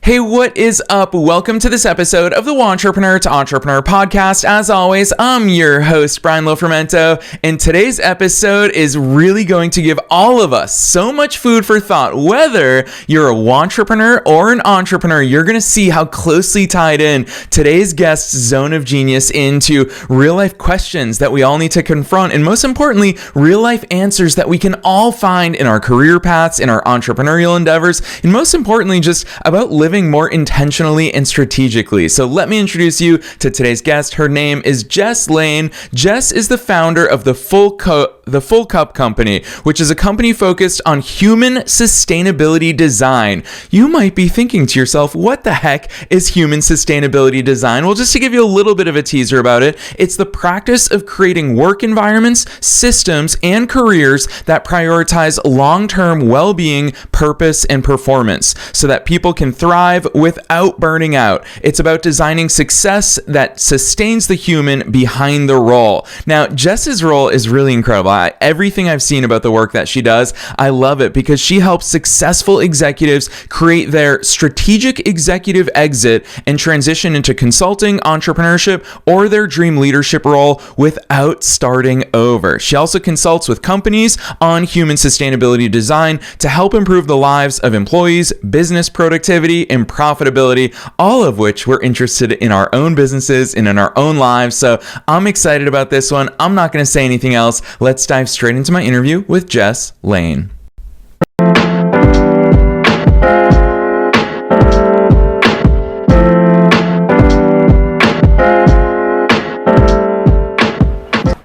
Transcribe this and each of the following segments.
Hey, what is up? Welcome to this episode of the Wantrepreneur to Entrepreneur podcast. As always, I'm your host, Brian Lofermento, and today's episode is really going to give all of us so much food for thought. Whether you're a wantrepreneur or an entrepreneur, you're going to see how closely tied in today's guest's zone of genius into real-life questions that we all need to confront, and most importantly, real-life answers that we can all find in our career paths, in our entrepreneurial endeavors, and most importantly, just about living more intentionally and strategically. So let me introduce you to today's guest. Her name is Jess Lane. Jess is the founder of the Full Cup Company, which is a company focused on human sustainability design. You might be thinking to yourself, what the heck is human sustainability design? Well, just to give you a little bit of a teaser about it, it's the practice of creating work environments, systems, and careers that prioritize long-term well-being, purpose, and performance so that people can thrive without burning out. It's about designing success that sustains the human behind the role. Now, Jess's role is really incredible. Everything I've seen about the work that she does, I love it because she helps successful executives create their strategic executive exit and transition into consulting, entrepreneurship, or their dream leadership role without starting over. She also consults with companies on human sustainability design to help improve the lives of employees, business productivity, and profitability, all of which we're interested in our own businesses and in our own lives. So I'm excited about this one. I'm not going to say anything else. Let's dive straight into my interview with Jess Lane.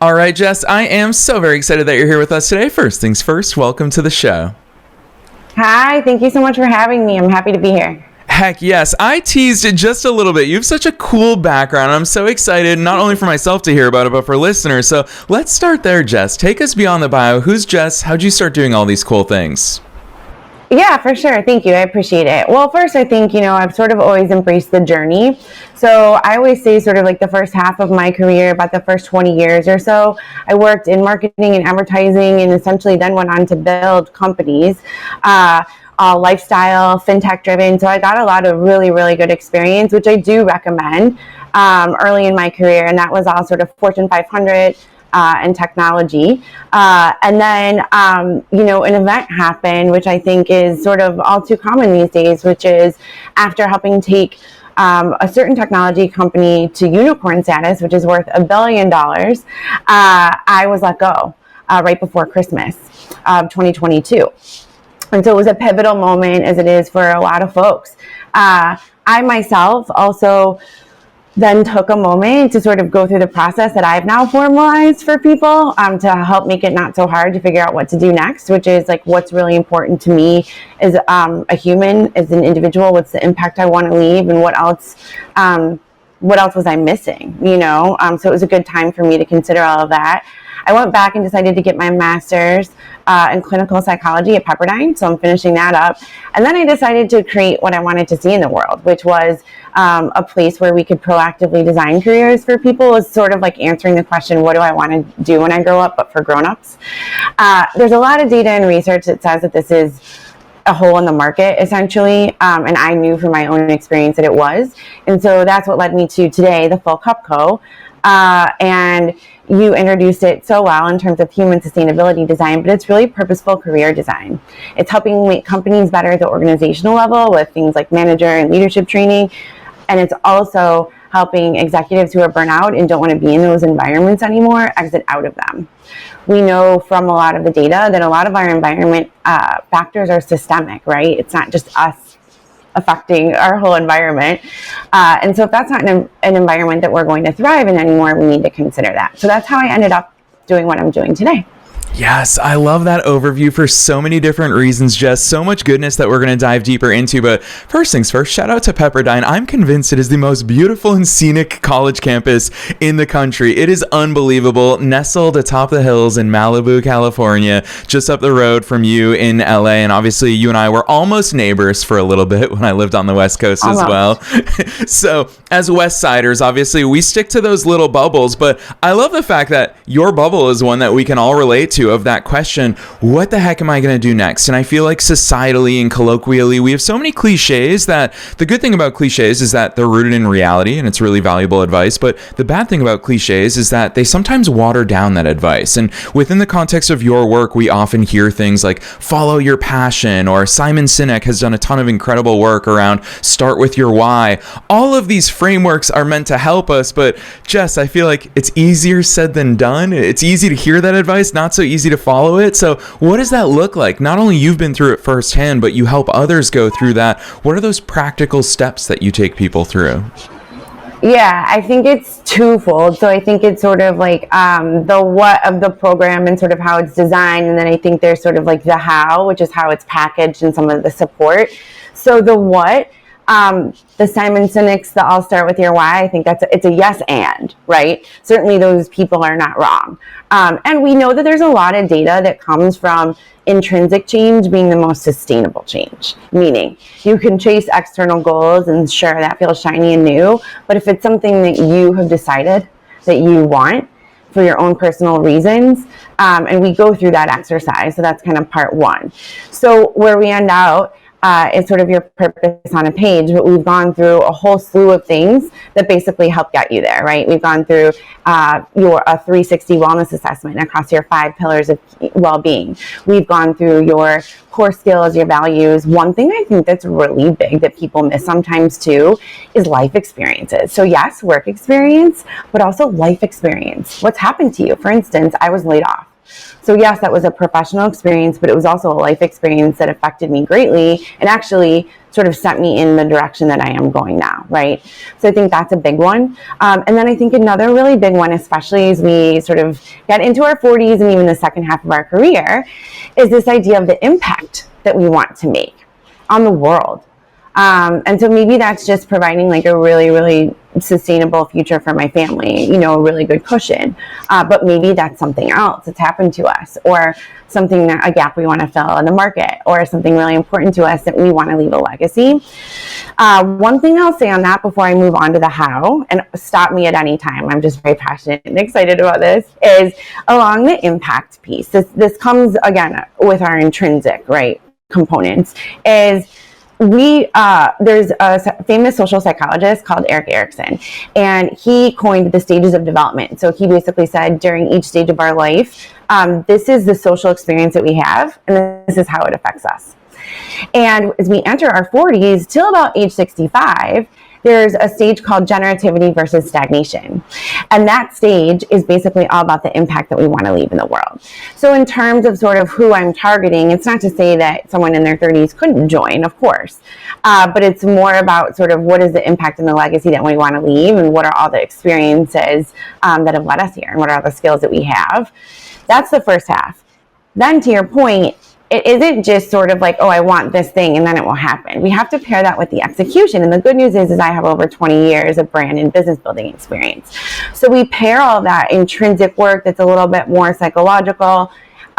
All right, Jess, I am so very excited that you're here with us today. First things first, welcome to the show. Hi, thank you so much for having me. I'm happy to be here. Heck yes, I teased it just a little bit. You have such a cool background. I'm so excited, not only for myself to hear about it, but for listeners. So let's start there, Jess. Take us beyond the bio. Who's Jess? How'd you start doing all these cool things? Yeah, for sure. Thank you. I appreciate it. Well, first, I think, I've sort of always embraced the journey. So I always say sort of like the first half of my career, about the first 20 years or so, I worked in marketing and advertising and essentially then went on to build companies. Lifestyle, fintech driven. So I got a lot of really, really good experience, which I do recommend early in my career. And that was all sort of Fortune 500 and technology. And then, an event happened, which I think is sort of all too common these days, which is after helping take a certain technology company to unicorn status, which is worth $1 billion, I was let go right before Christmas of 2022. And so it was a pivotal moment, as it is for a lot of folks. I myself also then took a moment to sort of go through the process that I've now formalized for people to help make it not so hard to figure out what to do next, which is like what's really important to me as a human, as an individual, what's the impact I want to leave, and what else was I missing, So it was a good time for me to consider all of that. I went back and decided to get my master's in clinical psychology at Pepperdine, so I'm finishing that up. And then I decided to create what I wanted to see in the world, which was a place where we could proactively design careers for people. Is sort of like answering the question, what do I want to do when I grow up, but for grown-ups. There's a lot of data and research that says that this is a hole in the market, essentially, and I knew from my own experience that it was. And so that's what led me to today, the Full Cup Co. And you introduced it so well in terms of human sustainability design, but it's really purposeful career design. It's helping make companies better at the organizational level with things like manager and leadership training. And it's also helping executives who are burnt out and don't want to be in those environments anymore exit out of them. We know from a lot of the data that a lot of our environment factors are systemic, right? It's not just us affecting our whole environment. And so if that's not an environment that we're going to thrive in anymore, we need to consider that. So that's how I ended up doing what I'm doing today. Yes, I love that overview for so many different reasons, Jess. So much goodness that we're going to dive deeper into. But first things first, shout out to Pepperdine. I'm convinced it is the most beautiful and scenic college campus in the country. It is unbelievable. Nestled atop the hills in Malibu, California, just up the road from you in LA. And obviously, you and I were almost neighbors for a little bit when I lived on the West Coast as well. So as West Siders, obviously, we stick to those little bubbles. But I love the fact that your bubble is one that we can all relate to. to of that question, what the heck am I going to do next? And I feel like societally and colloquially, we have so many cliches that the good thing about cliches is that they're rooted in reality and it's really valuable advice. But the bad thing about cliches is that they sometimes water down that advice. And within the context of your work, we often hear things like follow your passion, or Simon Sinek has done a ton of incredible work around start with your why. All of these frameworks are meant to help us, but Jess, I feel like it's easier said than done. It's easy to hear that advice, not so easy to follow it. So what does that look like? Not only you've been through it firsthand, but you help others go through that. What are those practical steps that you take people through? Yeah, I think it's twofold. So I think it's sort of like the what of the program and sort of how it's designed. And then I think there's sort of like the how, which is how it's packaged and some of the support. So the what, the Simon Sinek's, the I'll start with your why, I think it's a yes and, right? Certainly those people are not wrong. And we know that there's a lot of data that comes from intrinsic change being the most sustainable change, meaning you can chase external goals and sure, that feels shiny and new, but if it's something that you have decided that you want for your own personal reasons, and we go through that exercise, so that's kind of part one. So where we end out is sort of your purpose on a page, but we've gone through a whole slew of things that basically help get you there, right? We've gone through your 360 wellness assessment across your 5 pillars of well-being. We've gone through your core skills, your values. One thing I think that's really big that people miss sometimes too is life experiences. So yes, work experience, but also life experience. What's happened to you? For instance, I was laid off. So yes, that was a professional experience, but it was also a life experience that affected me greatly and actually sort of sent me in the direction that I am going now, right? So I think that's a big one. And then I think another really big one, especially as we sort of get into our 40s and even the second half of our career, is this idea of the impact that we want to make on the world. And so maybe that's just providing like a really, really sustainable future for my family, you know, a really good cushion. But maybe that's something else that's happened to us, or something that a gap we want to fill in the market, or something really important to us that we want to leave a legacy. One thing I'll say on that before I move on to the how, and stop me at any time, I'm just very passionate and excited about this, is along the impact piece. This comes again with our intrinsic, right, components, is there's a famous social psychologist called Erik Erikson, and he coined the stages of development. So he basically said during each stage of our life, this is the social experience that we have, and this is how it affects us. And as we enter our 40s till about age 65, there's a stage called generativity versus stagnation. And that stage is basically all about the impact that we want to leave in the world. So in terms of sort of who I'm targeting, it's not to say that someone in their 30s couldn't join, of course, but it's more about sort of what is the impact and the legacy that we want to leave, and what are all the experiences that have led us here, and what are the skills that we have. That's the first half. Then to your point, it isn't just sort of like, oh, I want this thing and then it will happen. We have to pair that with the execution. And the good news is I have over 20 years of brand and business building experience. So we pair all that intrinsic work that's a little bit more psychological,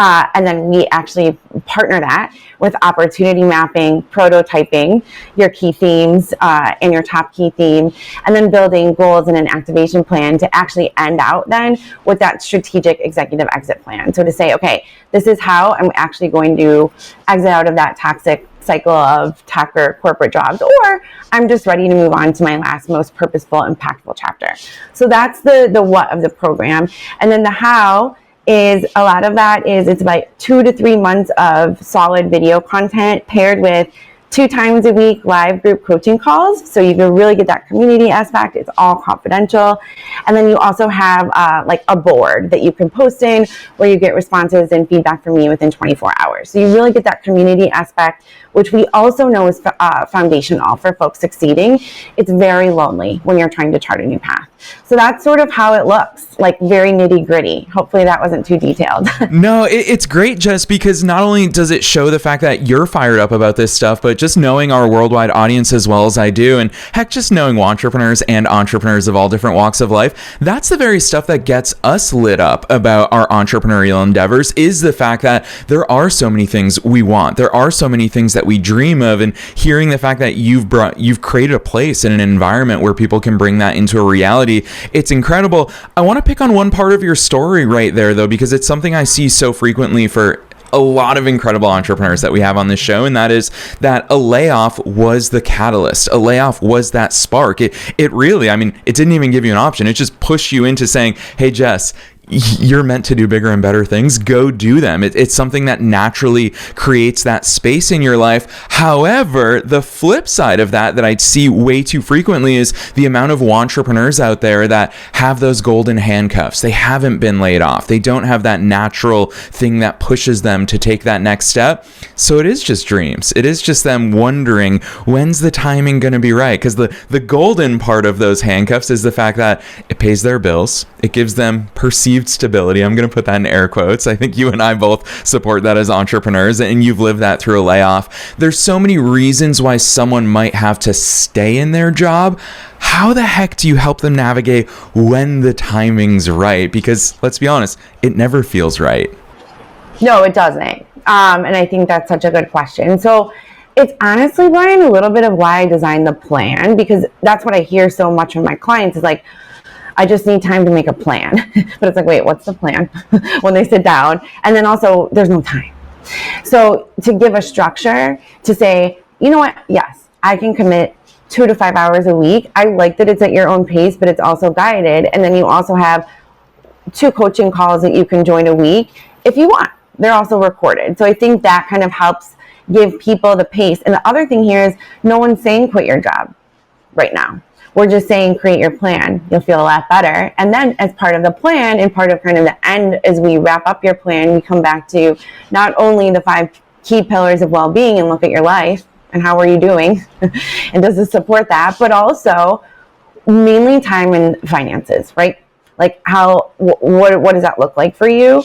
and then we actually partner that with opportunity mapping, prototyping your key themes and your top key theme, and then building goals and an activation plan to actually end out then with that strategic executive exit plan. So to say, okay, this is how I'm actually going to exit out of that toxic cycle of tech or corporate jobs, or I'm just ready to move on to my last most purposeful, impactful chapter. So that's the what of the program. And then the how is a lot of that is it's about 2 to 3 months of solid video content paired with 2 times a week live group coaching calls. So you can really get that community aspect. It's all confidential. And then you also have like a board that you can post in where you get responses and feedback from me within 24 hours. So you really get that community aspect, which we also know is foundational for folks succeeding. It's very lonely when you're trying to chart a new path. So that's sort of how it looks, like very nitty gritty. Hopefully that wasn't too detailed. No, it's great, Jess, because not only does it show the fact that you're fired up about this stuff, but just knowing our worldwide audience as well as I do, and heck, just knowing wantrepreneurs and entrepreneurs of all different walks of life, that's the very stuff that gets us lit up about our entrepreneurial endeavors, is the fact that there are so many things we want. There are so many things that we dream of, and hearing the fact that you've created a place in an environment where people can bring that into a reality stability. It's incredible. I want to pick on one part of your story right there, though, because it's something I see so frequently for a lot of incredible entrepreneurs that we have on this show, and that is that a layoff was the catalyst. A layoff was that spark. It really, I mean, it didn't even give you an option. It just pushed you into saying, hey, Jess, you're meant to do bigger and better things. Go do them. It's something that naturally creates that space in your life. However, the flip side of that I see way too frequently is the amount of wantrepreneurs out there that have those golden handcuffs. They haven't been laid off. They don't have that natural thing that pushes them to take that next step. So it is just dreams. It is just them wondering, when's the timing going to be right? Because the golden part of those handcuffs is the fact that it pays their bills. It gives them perceived stability. I'm going to put that in air quotes. I think you and I both support that as entrepreneurs, and you've lived that through a layoff. There's so many reasons why someone might have to stay in their job. How the heck do you help them navigate when the timing's right? Because let's be honest, it never feels right. No, it doesn't. And I think that's such a good question. So it's honestly, Brian, a little bit of why I designed the plan, because that's what I hear so much from my clients is like, I just need time to make a plan. But it's like, wait, what's the plan? When they sit down. And then also, there's no time. So to give a structure, to say, you know what? Yes, I can commit 2 to 5 hours a week. I like that it's at your own pace, but it's also guided. And then you also have 2 coaching calls that you can join a week if you want. They're also recorded. So I think that kind of helps give people the pace. And the other thing here is no one's saying quit your job right now. We're just saying create your plan. You'll feel a lot better. And then as part of the plan and part of kind of the end, as we wrap up your plan, we come back to not only the 5 key pillars of well-being and look at your life and how are you doing and does it support that, but also mainly time and finances, right? Like what does that look like for you?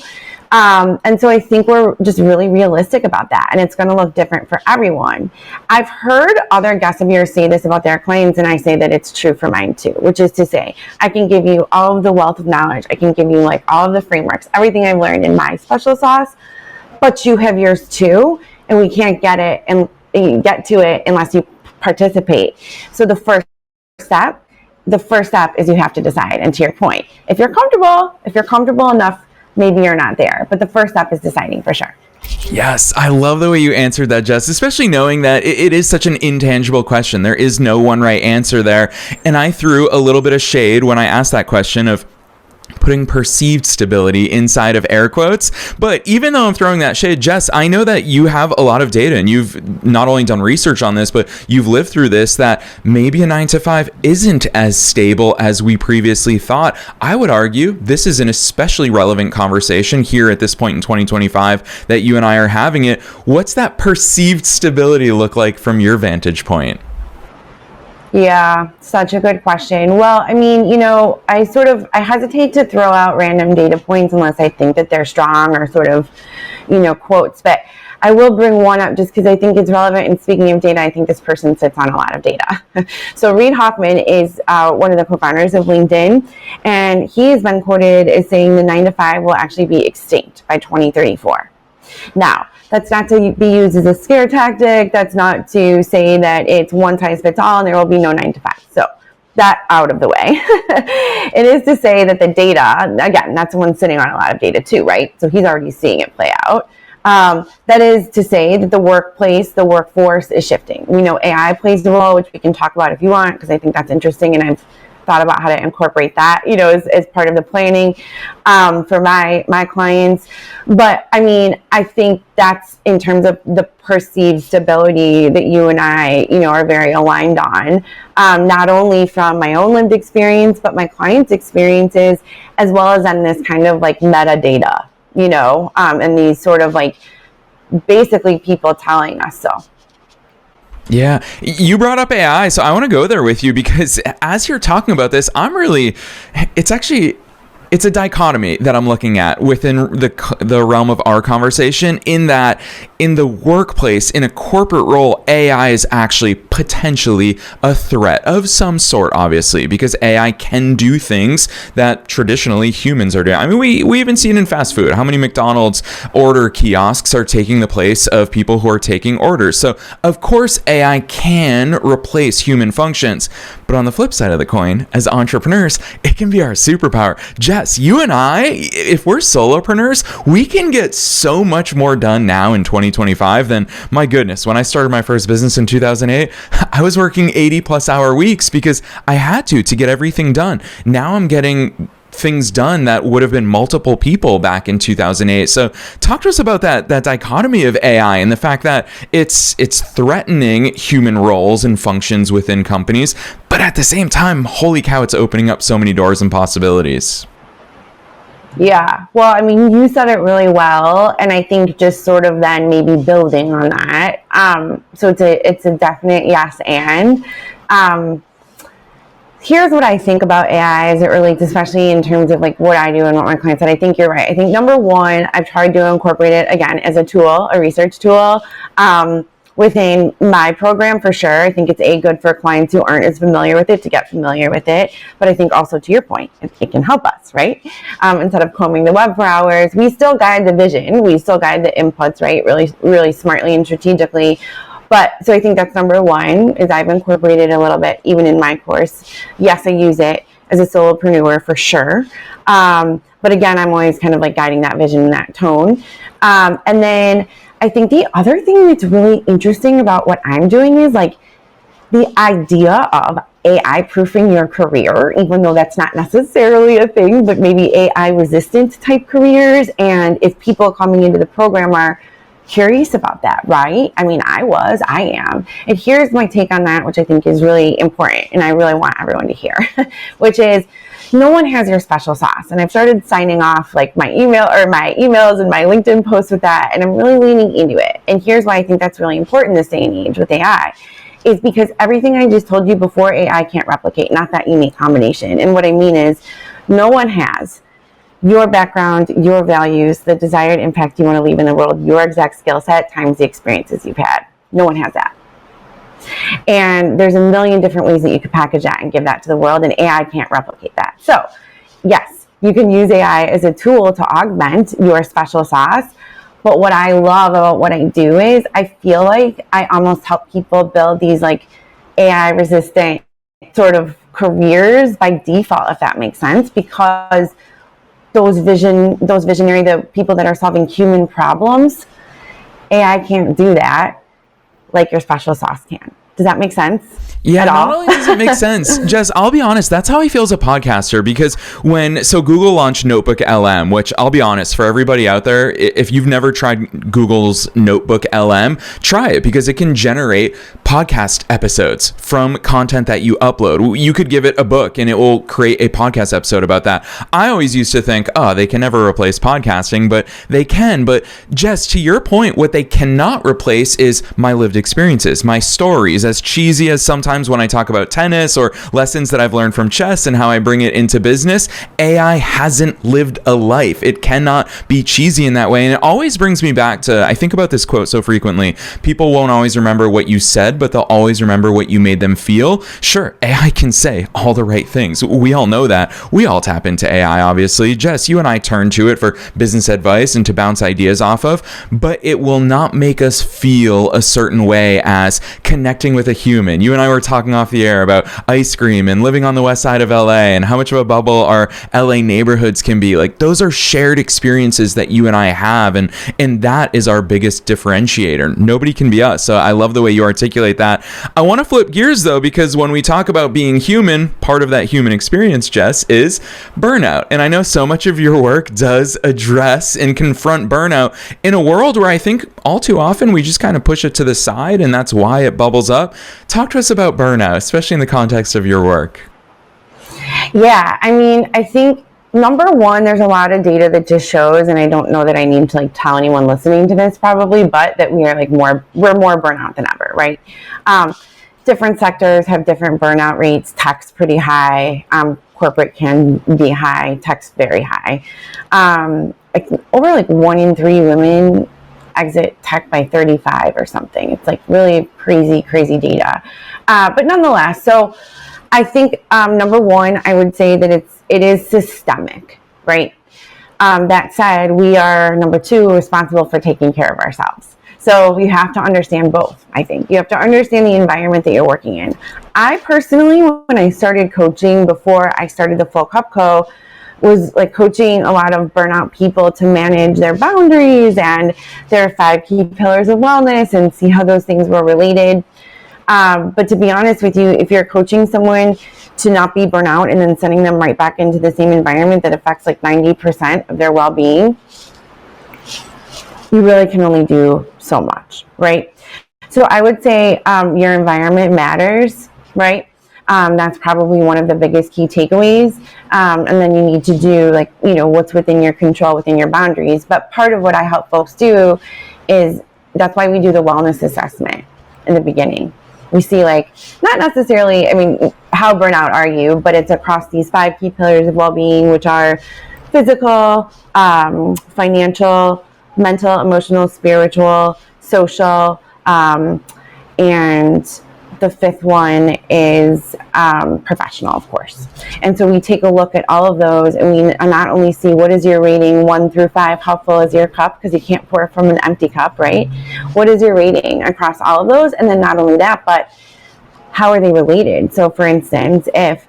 And so I think we're just really realistic about that, and it's going to look different for everyone. I've heard other guests of yours say this about their clients, and I say that it's true for mine too, which is to say, I can give you all of the wealth of knowledge. I can give you like all of the frameworks, everything I've learned in my special sauce, but you have yours too, and we can't get it and get to it unless you participate. So the first step is you have to decide. And to your point, if you're comfortable enough, maybe you're not there. But the first step is deciding for sure. Yes, I love the way you answered that, Jess, especially knowing that it is such an intangible question. There is no one right answer there. And I threw a little bit of shade when I asked that question of putting perceived stability inside of air quotes. But even though I'm throwing that shade, Jess, I know that you have a lot of data and you've not only done research on this, but you've lived through this, that maybe a 9 to 5 isn't as stable as we previously thought. I would argue this is an especially relevant conversation here at this point in 2025 that you and I are having it. What's that perceived stability look like from your vantage point? Yeah, such a good question. Well, I mean, I hesitate to throw out random data points unless I think that they're strong or sort of, quotes, but I will bring one up just because I think it's relevant. And speaking of data, I think this person sits on a lot of data. So Reid Hoffman is one of the co-founders of LinkedIn, and he has been quoted as saying the 9 to 5 will actually be extinct by 2034. Now, that's not to be used as a scare tactic. That's not to say that it's one size fits all and there will be no 9 to 5. So that out of the way. It is to say that the data, again, that's someone sitting on a lot of data too, right? So he's already seeing it play out. That is to say that the workforce is shifting. AI plays a role, which we can talk about if you want, because I think that's interesting, and I've thought about how to incorporate that, as part of the planning for my clients. But I mean, I think that's in terms of the perceived stability that you and I, are very aligned on, not only from my own lived experience, but my clients' experiences, as well as on this kind of like metadata, and these sort of like basically people telling us so. Yeah, you brought up AI, so I want to go there with you because as you're talking about this, it's actually it's a dichotomy that I'm looking at within the realm of our conversation, in that in the workplace, in a corporate role, AI is actually potentially a threat of some sort, obviously, because AI can do things that traditionally humans are doing. I mean, we even see it in fast food. How many McDonald's order kiosks are taking the place of people who are taking orders? So, of course, AI can replace human functions. But on the flip side of the coin, as entrepreneurs, it can be our superpower. Jess, you and I, if we're solopreneurs, we can get so much more done now in 2025 than, my goodness, when I started my first business in 2008, I was working 80 plus hour weeks because I had to get everything done. Now I'm getting things done that would have been multiple people back in 2008. So talk to us about that dichotomy of AI and the fact that it's threatening human roles and functions within companies, but at the same time, holy cow, it's opening up so many doors and possibilities. Yeah, well, I mean, you said it really well, and I think just sort of then maybe building on that. So it's a definite yes and. Here's what I think about AI as it relates, especially in terms of like what I do and what my clients said. I think you're right. I think number one, I've tried to incorporate it again as a tool, a research tool, within my program for sure. I think it's good for clients who aren't as familiar with it to get familiar with it. But I think also, to your point, it can help us, right? Instead of combing the web for hours, we still guide the vision. We still guide the inputs, right? Really, really smartly and strategically. But so I think that's number one, is I've incorporated a little bit even in my course. Yes, I use it as a solopreneur for sure. But again, I'm always kind of like guiding that vision and that tone. And then I think the other thing that's really interesting about what I'm doing is like the idea of AI proofing your career, even though that's not necessarily a thing, but maybe AI resistant type careers. And if people coming into the program are curious about that, right? I mean, I am. And here's my take on that, which I think is really important, and I really want everyone to hear, which is no one has your special sauce. And I've started signing off like my emails and my LinkedIn posts with that, and I'm really leaning into it. And here's why I think that's really important this day and age with AI, is because everything I just told you before, AI can't replicate, not that unique combination. And what I mean is no one has your background, your values, the desired impact you want to leave in the world, your exact skill set times the experiences you've had. No one has that. And there's a million different ways that you could package that and give that to the world, and AI can't replicate that. So yes, you can use AI as a tool to augment your special sauce. But what I love about what I do is I feel like I almost help people build these like AI resistant sort of careers by default, if that makes sense, because those visionary, the people that are solving human problems, AI can't do that like your special sauce can. Does that make sense? Yeah, not only does it make sense, Jess, I'll be honest, that's how I feel as a podcaster, because so Google launched Notebook LM, which I'll be honest, for everybody out there, if you've never tried Google's Notebook LM, try it, because it can generate podcast episodes from content that you upload. You could give it a book and it will create a podcast episode about that. I always used to think, they can never replace podcasting, but they can. But Jess, to your point, what they cannot replace is my lived experiences, my stories, as cheesy as sometimes when I talk about tennis or lessons that I've learned from chess and how I bring it into business. AI hasn't lived a life. It cannot be cheesy in that way. And it always brings me back to, I think about this quote so frequently, people won't always remember what you said, but they'll always remember what you made them feel. Sure, AI can say all the right things. We all know that. We all tap into AI, obviously. Jess, you and I turn to it for business advice and to bounce ideas off of, but it will not make us feel a certain way as connecting with a human. You and I were talking off the air about ice cream and living on the west side of LA and how much of a bubble our LA neighborhoods can be. Like, those are shared experiences that you and I have, and that is our biggest differentiator. Nobody can be us. So I love the way you articulate that. I want to flip gears though, because when we talk about being human, part of that human experience, Jess, is burnout. And I know so much of your work does address and confront burnout in a world where I think all too often we just kind of push it to the side, and that's why it bubbles up. Talk to us about burnout, especially in the context of your work. Yeah, I mean, I think number one, there's a lot of data that just shows, and I don't know that I need to like tell anyone listening to this probably, but that we're more burnout than ever, right? different sectors have different burnout rates. Tech's pretty high. Corporate can be high. Tech's very high. Over like 1 in 3 women exit tech by 35 or something. It's like really crazy data. But nonetheless, so I think number one, I would say that it is systemic, right? That said, we are, number two, responsible for taking care of ourselves. So you have to understand both, I think. You have to understand the environment that you're working in. I personally, when I started coaching, before I started the Full Cup Co., was like coaching a lot of burnout people to manage their boundaries and their 5 key pillars of wellness and see how those things were related. But to be honest with you, if you're coaching someone to not be burnout and then sending them right back into the same environment that affects like 90% of their well-being, you really can only do so much, right? So I would say your environment matters, right? That's probably one of the biggest key takeaways. And then you need to do like, what's within your control, within your boundaries. But part of what I help folks do is, that's why we do the wellness assessment in the beginning. We see like, not necessarily, how burnout are you, but it's across these 5 key pillars of well-being, which are physical, financial, mental, emotional, spiritual, social, and the 5th one is professional, of course. And so we take a look at all of those, and we not only see what is your rating 1 through 5, how full is your cup, because you can't pour from an empty cup, right? What is your rating across all of those? And then not only that, but how are they related? So for instance, if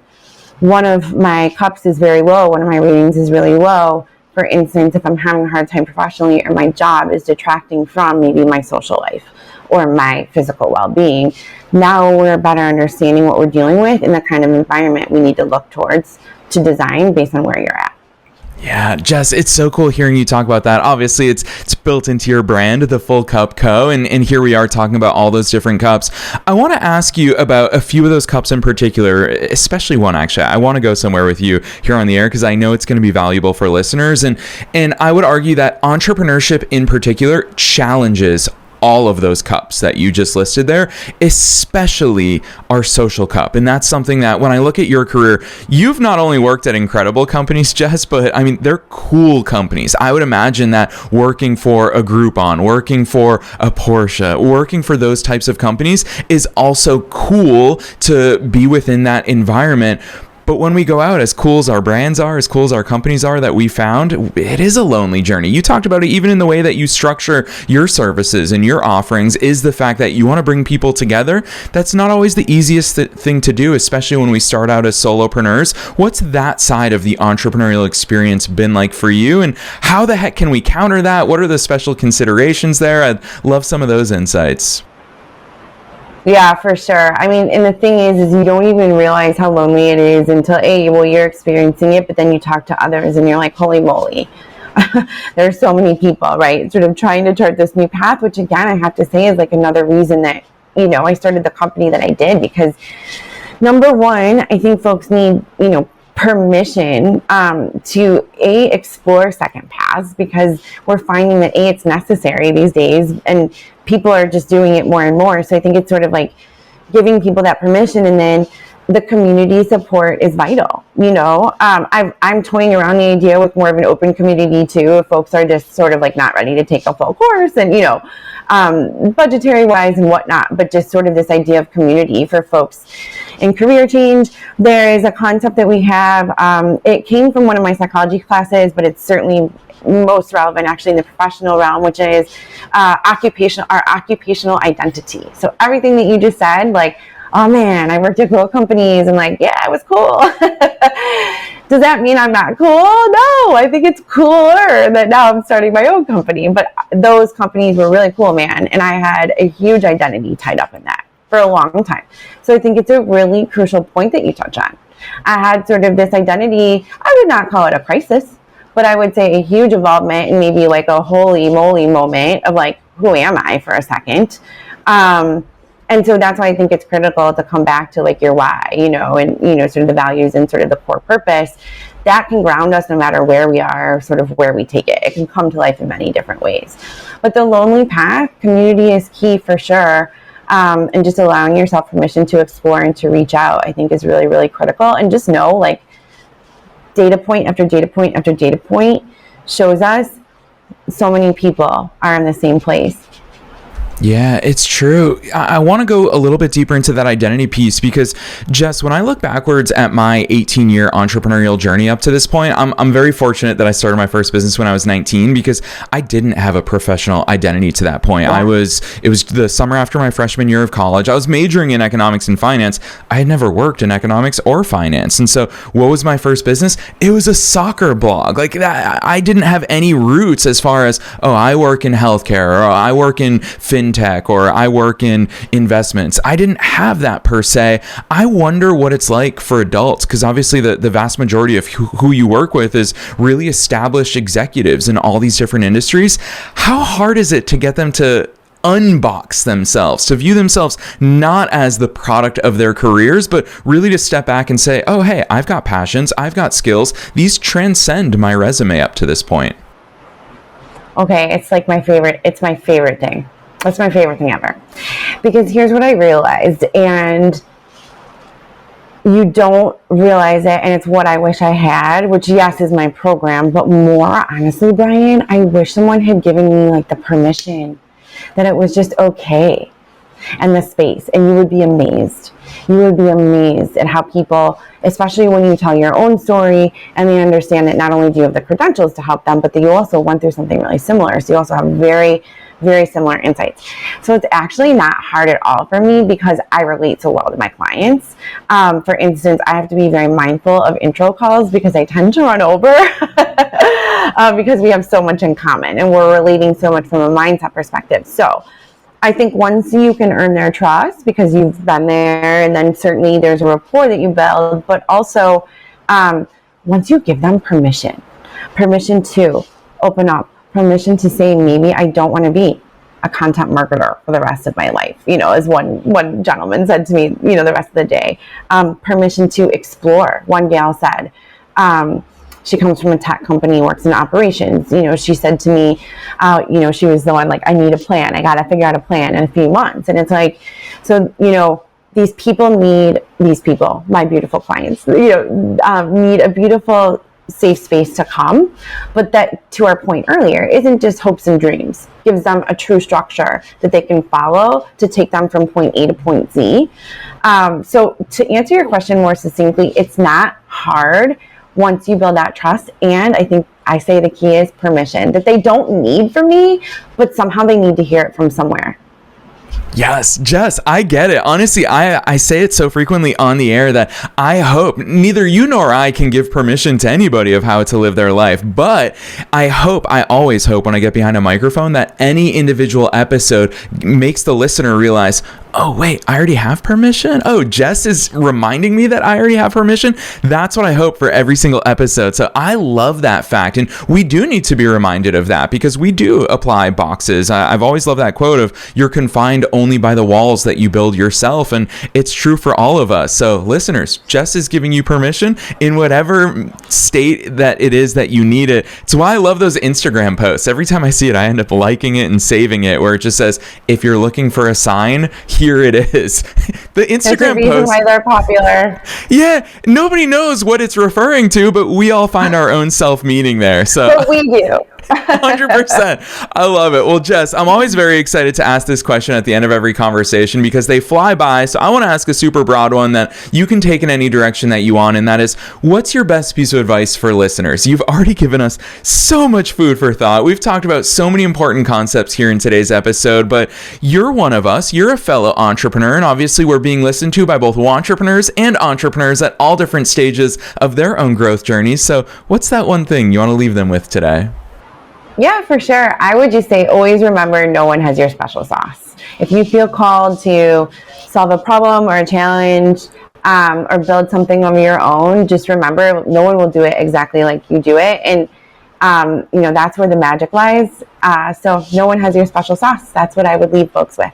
one of my cups is very low, one of my ratings is really low, for instance, if I'm having a hard time professionally or my job is detracting from maybe my social life or my physical well-being, now we're better understanding what we're dealing with and the kind of environment we need to look towards to design based on where you're at. Yeah, Jess, it's so cool hearing you talk about that. Obviously, it's built into your brand, the Full Cup Co., and here we are talking about all those different cups. I want to ask you about a few of those cups in particular, especially one, actually. I want to go somewhere with you here on the air because I know it's going to be valuable for listeners, and I would argue that entrepreneurship in particular challenges all of those cups that you just listed there, especially our social cup. And that's something that when I look at your career, you've not only worked at incredible companies, Jess, but they're cool companies. I would imagine that working for a Groupon, working for a Porsche, working for those types of companies is also cool to be within that environment. But when we go out, as cool as our brands are, as cool as our companies are that we found, it is a lonely journey. You talked about it even in the way that you structure your services and your offerings, is the fact that you want to bring people together. That's not always the easiest thing to do, especially when we start out as solopreneurs. What's that side of the entrepreneurial experience been like for you? And how the heck can we counter that? What are the special considerations there? I'd love some of those insights. Yeah, for sure. And the thing is you don't even realize how lonely it is until you're experiencing it, but then you talk to others and you're like, holy moly, there's so many people, right? Sort of trying to chart this new path, which again, I have to say is like another reason that, I started the company that I did, because number one, I think folks need, permission to explore second paths, because we're finding that it's necessary these days and people are just doing it more and more. So I think it's sort of like giving people that permission, and then the community support is vital. I'm toying around the idea with more of an open community too, if folks are just sort of like not ready to take a full course and, budgetary wise and whatnot, but just sort of this idea of community for folks in career change. There is a concept that we have, it came from one of my psychology classes, but it's certainly most relevant actually in the professional realm, which is our occupational identity. So everything that you just said, like, oh man, I worked at cool companies and like, yeah, it was cool. Does that mean I'm not cool? No, I think it's cooler that now I'm starting my own company. But those companies were really cool, man. And I had a huge identity tied up in that for a long time. So I think it's a really crucial point that you touch on. I had sort of this identity, I would not call it a crisis, but I would say a huge involvement and maybe like a holy moly moment of like, who am I for a second? And so that's why I think it's critical to come back to like your why, and, sort of the values and sort of the core purpose. That can ground us no matter where we are, sort of where we take it. It can come to life in many different ways. But the lonely path, community is key for sure. and just allowing yourself permission to explore and to reach out, I think is really, really critical. And just know, like, data point after data point after data point shows us so many people are in the same place. Yeah, it's true. I want to go a little bit deeper into that identity piece because, Jess, when I look backwards at my 18-year entrepreneurial journey up to this point, I'm very fortunate that I started my first business when I was 19 because I didn't have a professional identity to that point. Yeah. It was the summer after my freshman year of college. I was majoring in economics and finance. I had never worked in economics or finance. And so what was my first business? It was a soccer blog. Like that, I didn't have any roots as far as, oh, I work in healthcare, or I work in fintech, or I work in investments. I didn't have that per se. I wonder what it's like for adults, because obviously the vast majority of who you work with is really established executives in all these different industries. How hard is it to get them to unbox themselves, to view themselves not as the product of their careers, but really to step back and say, oh, hey, I've got passions, I've got skills. These transcend my resume up to this point. Okay, it's like my favorite thing. That's my favorite thing ever. Because here's what I realized, and you don't realize it, and it's what I wish I had, which, yes, is my program, but more honestly, Brian, I wish someone had given me like the permission that it was just okay, and the space, and you would be amazed. You would be amazed at how people, especially when you tell your own story and they understand that not only do you have the credentials to help them, but that you also went through something really similar. So you also have very, very similar insights. So it's actually not hard at all for me because I relate so well to my clients. For instance, I have to be very mindful of intro calls because I tend to run over because we have so much in common and we're relating so much from a mindset perspective. So I think once you can earn their trust because you've been there, and then certainly there's a rapport that you build, but also once you give them permission to open up, permission to say, maybe I don't want to be a content marketer for the rest of my life, as one gentleman said to me, the rest of the day. Permission to explore. One gal said, she comes from a tech company, works in operations. She said to me, she was the one like, I need a plan. I got to figure out a plan in a few months. And it's like, so, these people, my beautiful clients, need a beautiful, safe space to come. But that, to our point earlier, isn't just hopes and dreams. Gives them a true structure that they can follow to take them from point A to point Z. So to answer your question more succinctly, it's not hard once you build that trust. And I think I say the key is permission, that they don't need from me, but somehow they need to hear it from somewhere. Yes, Jess, I get it. Honestly, I say it so frequently on the air that I hope neither you nor I can give permission to anybody of how to live their life. But I always hope when I get behind a microphone that any individual episode makes the listener realize, oh, wait, I already have permission? Oh, Jess is reminding me that I already have permission? That's what I hope for every single episode. So I love that fact. And we do need to be reminded of that because we do apply boxes. I've always loved that quote of you're confined only by the walls that you build yourself. And it's true for all of us. So listeners, Jess is giving you permission in whatever state that it is that you need it. It's why I love those Instagram posts. Every time I see it, I end up liking it and saving it, where it just says, if you're looking for a sign, here it is. The Instagram There's a reason why they're popular. Yeah, nobody knows what it's referring to, but we all find our own self-meaning there. So but we do. 100%. I love it. Well, Jess, I'm always very excited to ask this question at the end of every conversation because they fly by. So I want to ask a super broad one that you can take in any direction that you want. And that is, what's your best piece of advice for listeners? You've already given us so much food for thought. We've talked about so many important concepts here in today's episode, but you're one of us. You're a fellow entrepreneur. And obviously we're being listened to by both entrepreneurs and entrepreneurs at all different stages of their own growth journeys. So what's that one thing you want to leave them with today? Yeah, for sure. I would just say, always remember, no one has your special sauce. If you feel called to solve a problem or a challenge or build something of your own, just remember, no one will do it exactly like you do it. And, that's where the magic lies. So no one has your special sauce. That's what I would leave folks with.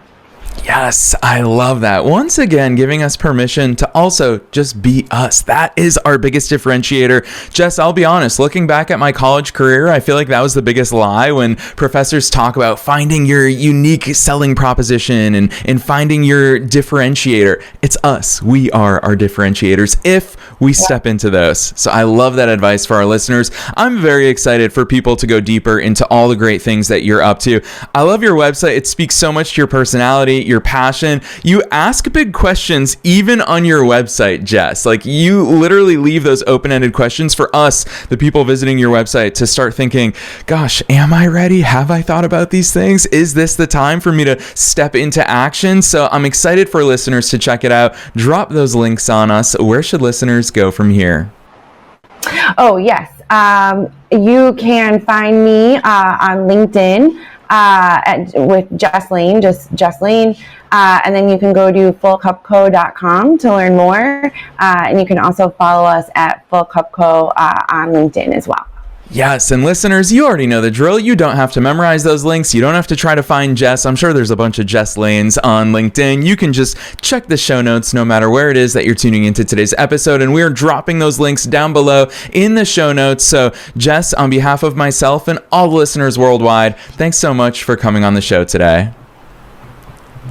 Yes, I love that. Once again, giving us permission to also just be us. That is our biggest differentiator. Jess, I'll be honest, looking back at my college career, I feel like that was the biggest lie when professors talk about finding your unique selling proposition and finding your differentiator. It's us. We are our differentiators if we step into those. So I love that advice for our listeners. I'm very excited for people to go deeper into all the great things that you're up to. I love your website. It speaks so much to your personality, your passion. You ask big questions even on your website, Jess. Like, you literally leave those open-ended questions for us, the people visiting your website, to start thinking, gosh, am I ready? Have I thought about these things? Is this the time for me to step into action? So I'm excited for listeners to check it out. Drop those links on us. Where should listeners go from here? Oh, yes. You can find me on LinkedIn with Jess Lane, just Jess Lane. And then you can go to fullcupco.com to learn more. And you can also follow us at fullcupco on LinkedIn as well. Yes, and listeners, you already know the drill. You don't have to memorize those links. You don't have to try to find Jess. I'm sure there's a bunch of Jess Lanes on LinkedIn. You can just check the show notes no matter where it is that you're tuning into today's episode, and we're dropping those links down below in the show notes. So, Jess, on behalf of myself and all the listeners worldwide, thanks so much for coming on the show today.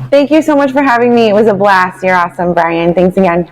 Thank you so much for having me. It was a blast. You're awesome, Brian. Thanks again.